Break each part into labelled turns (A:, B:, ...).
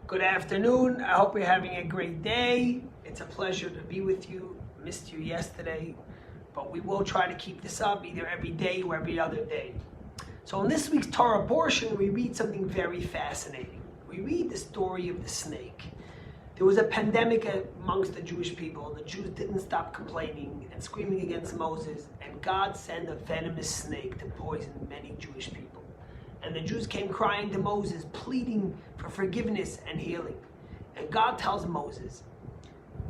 A: Good afternoon. I hope you're having a great day. It's a pleasure to be with you. Missed you yesterday, but we will try to keep this up either every day or every other day. So in this week's Torah portion, we read something very fascinating. We read the story of the snake. There was a pandemic amongst the Jewish people. The Jews didn't stop complaining and screaming against Moses, and God sent a venomous snake to poison many Jewish people. And the Jews came crying to Moses, pleading for forgiveness and healing. And God tells Moses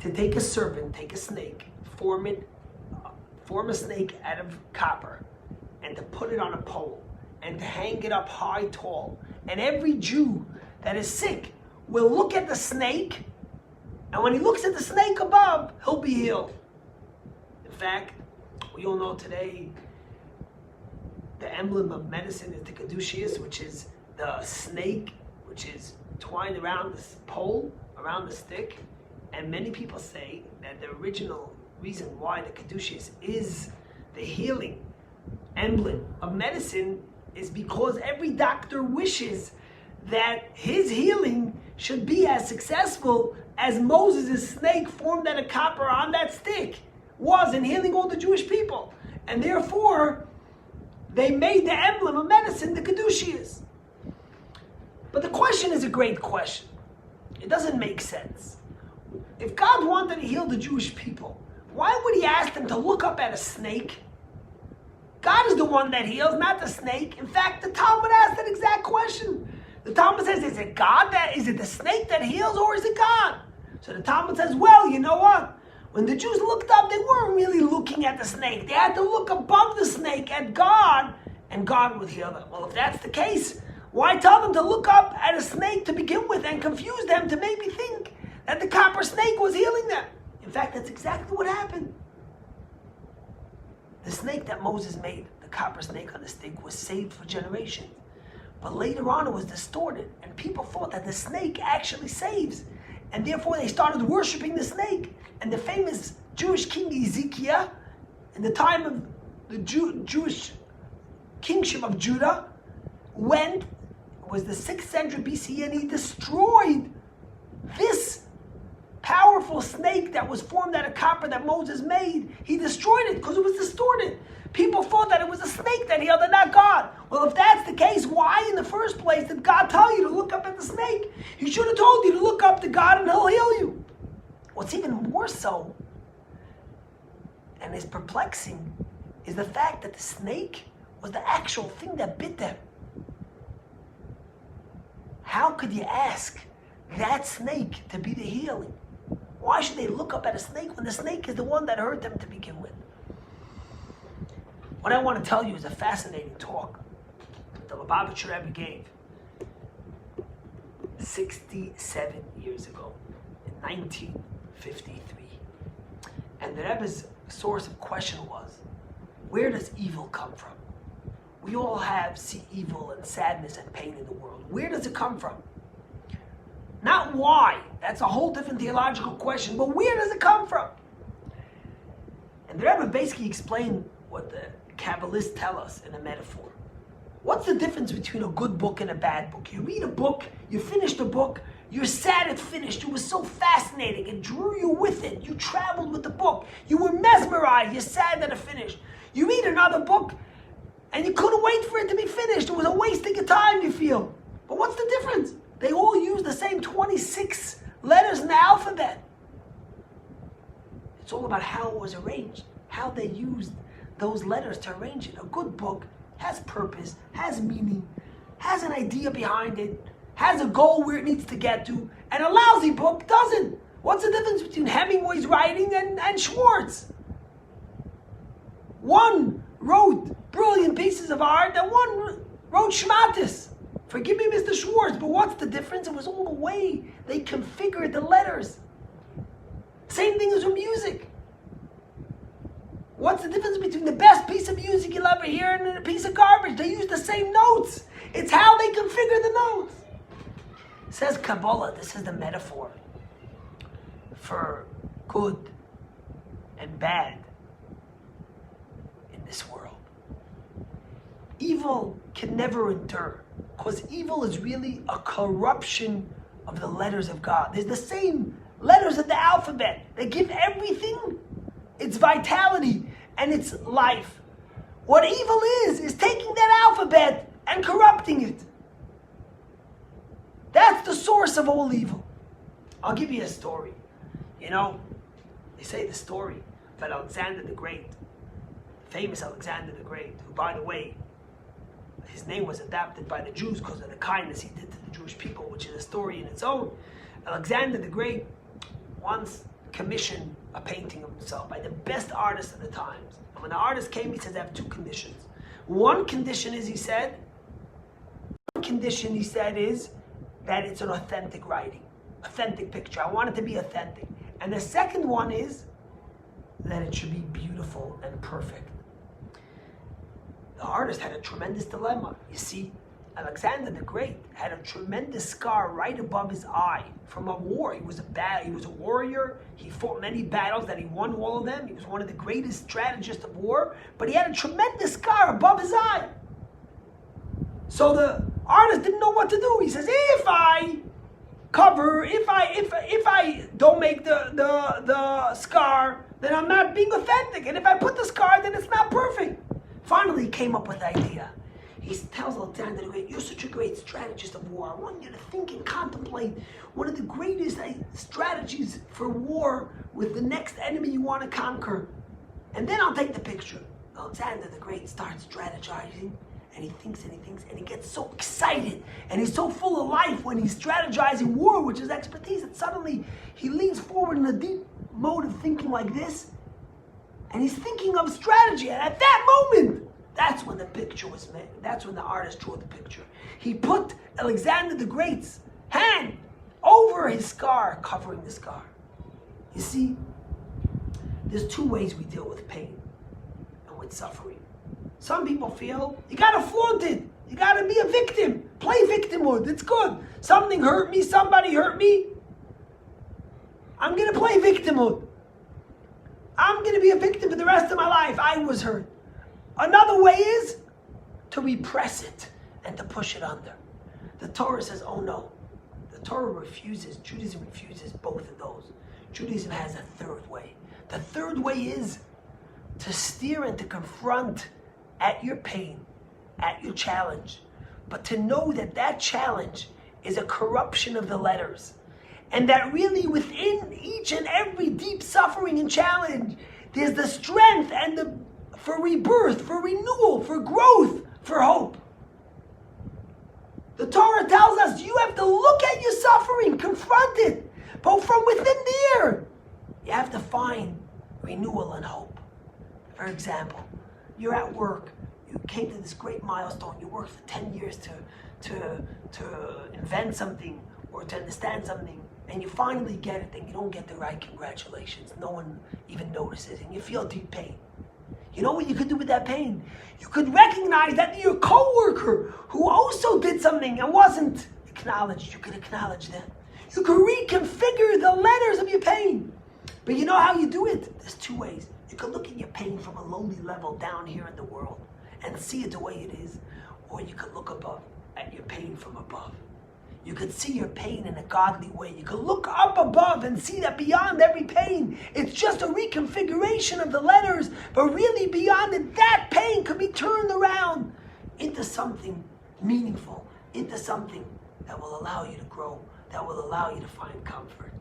A: to take a serpent, take a snake, form a snake out of copper, and to put it on a pole, and to hang it up high, tall. And every Jew that is sick will look at the snake, and when he looks at the snake above, he'll be healed. In fact, we all know today, the emblem of medicine is the Caduceus, which is the snake, which is twined around the pole, around the stick. And many people say that the original reason why the Caduceus is the healing emblem of medicine is because every doctor wishes that his healing should be as successful as Moses' snake formed out of copper on that stick was in healing all the Jewish people. And therefore, they made the emblem of medicine the Caduceus. But the question is a great question. It doesn't make sense. If God wanted to heal the Jewish people, why would he ask them to look up at a snake? God is the one that heals, not the snake. In fact, the Talmud asked that exact question. The Talmud says, is it the snake that heals, or is it God? So the Talmud says, well, you know what? When the Jews looked up, they weren't really looking at the snake. They had to look above the snake at God, and God would heal them. Well, if that's the case, why tell them to look up at a snake to begin with and confuse them to maybe think that the copper snake was healing them? In fact, that's exactly what happened. The snake that Moses made, the copper snake on the stick, was saved for generations. But later on, it was distorted, and people thought that the snake actually saves. And therefore, they started worshiping the snake. And the famous Jewish king Ezekiel, in the time of the Jewish kingship of Judah, it was the 6th century BC, and he destroyed this powerful snake that was formed out of copper that Moses made. He destroyed it because it was distorted. People thought that it was a snake that healed and not God. Well, if that's the case, why in the first place did God tell you to look up at the snake? He should have told you to look up to God and he'll heal you. What's even more so, and is perplexing, is the fact that the snake was the actual thing that bit them. How could you ask that snake to be the healing? Why should they look up at a snake when the snake is the one that hurt them to begin with? What I want to tell you is a fascinating talk the Lubavitcher Rebbe gave 67 years ago, in 1953. And the Rebbe's source of question was, where does evil come from? We all see evil and sadness and pain in the world. Where does it come from? Not why. That's a whole different theological question, but where does it come from? And the Rebbe basically explained what the Kabbalists tell us in a metaphor. What's the difference between a good book and a bad book? You read a book, you finish the book, you're sad it finished. It was so fascinating. It drew you with it. You traveled with the book. You were mesmerized. You're sad that it finished. You read another book, and you couldn't wait for it to be finished. It was a waste of your time, you feel. But what's the difference? They all use the same 26 letters in the alphabet. It's all about how it was arranged, how they used those letters to arrange it. A good book has purpose, has meaning, has an idea behind it, has a goal where it needs to get to, and a lousy book doesn't. What's the difference between Hemingway's writing and Schwartz? One wrote brilliant pieces of art, and one wrote schmatis. Forgive me, Mr. Schwartz, but what's the difference? It was all the way they configured the letters. Same thing as with music. What's the difference between the best piece of music you'll ever hear and a piece of garbage? They use the same notes. It's how they configure the notes. It says Kabbalah, this is the metaphor for good and bad in this world. Evil can never endure, because evil is really a corruption of the letters of God. There's the same letters of the alphabet that give everything its vitality and its life. What evil is taking that alphabet and corrupting it. That's the source of all evil. I'll give you a story. You know, they say the story of Alexander the Great, famous Alexander the Great, who, by the way, his name was adopted by the Jews because of the kindness he did to the Jewish people, which is a story in its own. Alexander the Great once commissioned a painting of himself by the best artist of the times. And when the artist came, he says, I have two conditions. One condition is, he said, is that it's an authentic writing, authentic picture. I want it to be authentic. And the second one is that it should be beautiful and perfect. The artist had a tremendous dilemma. You see, Alexander the Great had a tremendous scar right above his eye from a war. He was a warrior. He fought many battles that he won all of them. He was one of the greatest strategists of war, but he had a tremendous scar above his eye. So the artist didn't know what to do. He says, if I don't make the scar, then I'm not being authentic. And if I put the scar, then it's not perfect. Finally, he came up with the idea. He tells Alexander the Great, you're such a great strategist of war. I want you to think and contemplate one of the greatest strategies for war with the next enemy you want to conquer. And then I'll take the picture. Alexander the Great starts strategizing, and he thinks and he thinks, and he gets so excited, and he's so full of life when he's strategizing war, which is expertise, that suddenly he leans forward in a deep mode of thinking like this, and he's thinking of strategy. And at that moment, that's when the picture was made. That's when the artist drew the picture. He put Alexander the Great's hand over his scar, covering the scar. You see, there's two ways we deal with pain and with suffering. Some people feel you gotta flaunt it. You gotta be a victim. Play victimhood. It's good. Something hurt me, somebody hurt me. I'm gonna play victimhood. I'm gonna be a victim for the rest of my life. I was hurt. Another way is to repress it and to push it under. The Torah says, oh no. The Torah refuses, Judaism refuses both of those. Judaism has a third way. The third way is to steer and to confront at your pain, at your challenge, but to know that that challenge is a corruption of the letters. And that really within each and every deep suffering and challenge, there's the strength and for rebirth, for renewal, for growth, for hope. The Torah tells us you have to look at your suffering, confront it, but from within there, you have to find renewal and hope. For example, you're at work, you came to this great milestone, you worked for 10 years to invent something or to understand something, and you finally get it, and you don't get the right congratulations. No one even notices, and you feel deep pain. You know what you could do with that pain? You could recognize that your coworker who also did something and wasn't acknowledged, you could acknowledge them. You could reconfigure the letters of your pain. But you know how you do it? There's two ways. You could look at your pain from a lowly level down here in the world and see it the way it is, or you could look above at your pain from above. You could see your pain in a godly way. You could look up above and see that beyond every pain, it's just a reconfiguration of the letters, but really beyond it, that pain could be turned around into something meaningful, into something that will allow you to grow, that will allow you to find comfort.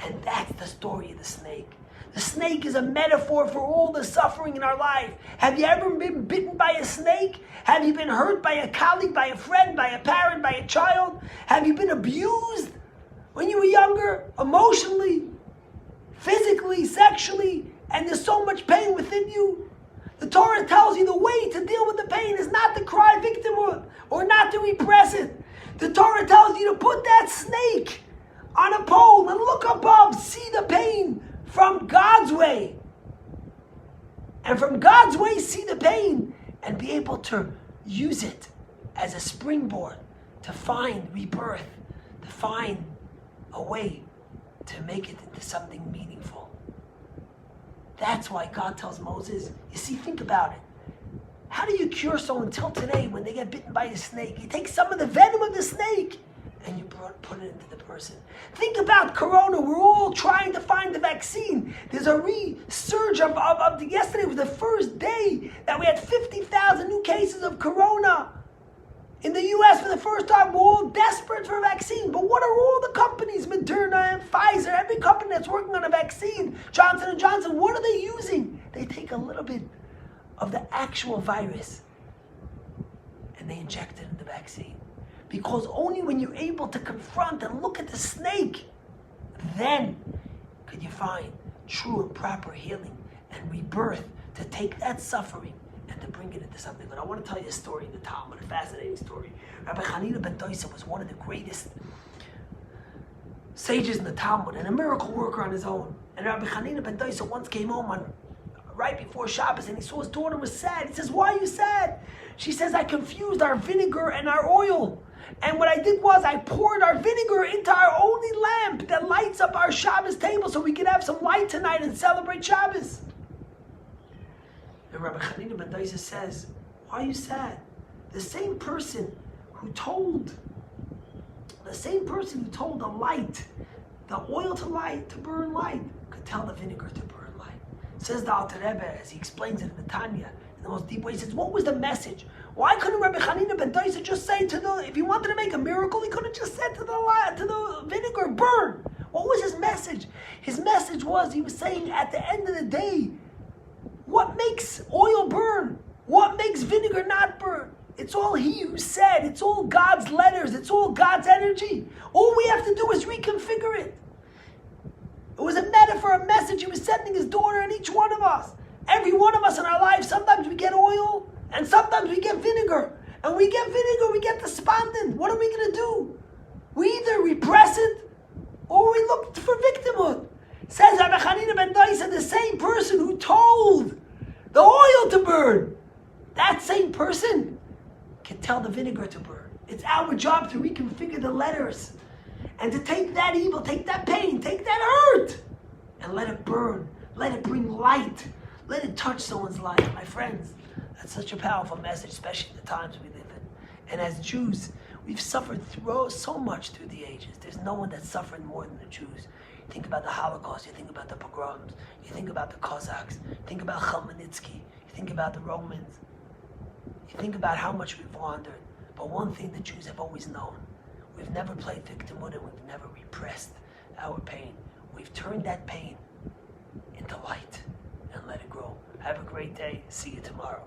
A: And that's the story of the snake. The snake is a metaphor for all the suffering in our life. Have you ever been bitten by a snake? Have you been hurt by a colleague, by a friend, by a parent, by a child? Have you been abused when you were younger, emotionally, physically, sexually, and there's so much pain within you? The Torah tells you the way to deal with the pain is not to cry victimhood or not to repress it. The Torah tells you to put that snake on a pole and look above, see the pain from God's way. And from God's way, see the pain and be able to use it as a springboard to find rebirth, to find a way to make it into something meaningful. That's why God tells Moses, you see, think about it. How do you cure someone until today when they get bitten by a snake? You take some of the venom of the snake and you put put it into the person. Think about Corona. We're all trying to find the vaccine. There's a resurge of yesterday was the first day that we had 50,000 new cases of Corona. In the U.S. for the first time, we're all desperate for a vaccine. But what are all the companies, Moderna and Pfizer, every company that's working on a vaccine, Johnson & Johnson, what are they using? They take a little bit of the actual virus and they inject it in the vaccine. Because only when you're able to confront and look at the snake, then could you find true and proper healing and rebirth to take that suffering and to bring it into something. But I want to tell you a story in the Talmud, a fascinating story. Rabbi Hanina ben Dosa was one of the greatest sages in the Talmud and a miracle worker on his own. And Rabbi Hanina ben Dosa once came home right before Shabbos and he saw his daughter was sad. He says, "Why are you sad?" She says, "I confused our vinegar and our oil. And what I did was I poured our vinegar into our only lamp that lights up our Shabbos table so we could have some light tonight and celebrate Shabbos." And Rabbi Hanina ben Dosa says, "Why are you sad? The same person who told the light, the oil to burn light, could tell the vinegar to burn light." Says the Alter Rebbe, as he explains it in the Tanya, in the most deep way, he says, what was the message? Why couldn't Rabbi Hanina ben Dosa just say if he wanted to make a miracle, he could have just said to the vinegar, burn? What was his message? His message was, he was saying at the end of the day, what makes oil burn? What makes vinegar not burn? It's all he who said. It's all God's letters. It's all God's energy. All we have to do is reconfigure it. It was a metaphor, a message he was sending his daughter and each one of us. Every one of us in our lives, sometimes we get oil and sometimes we get vinegar. And we get vinegar, we get despondent. What are we going to do? We either repress it or we look for victimhood. Says Rabbi Hanina ben Dosa, the same person who told the oil to burn, that same person can tell the vinegar to burn. It's our job to reconfigure the letters and to take that evil, take that pain, take that hurt, and let it burn. Let it bring light. Let it touch someone's life. My friends, that's such a powerful message, especially in the times we live in. And as Jews, we've suffered so much through the ages. There's no one that's suffering more than the Jews. You think about the Holocaust, you think about the pogroms, you think about the Cossacks, you think about Khmelnytsky, you think about the Romans, you think about how much we've wandered. But one thing the Jews have always known, we've never played victimhood and we've never repressed our pain. We've turned that pain into light and let it grow. Have a great day. See you tomorrow.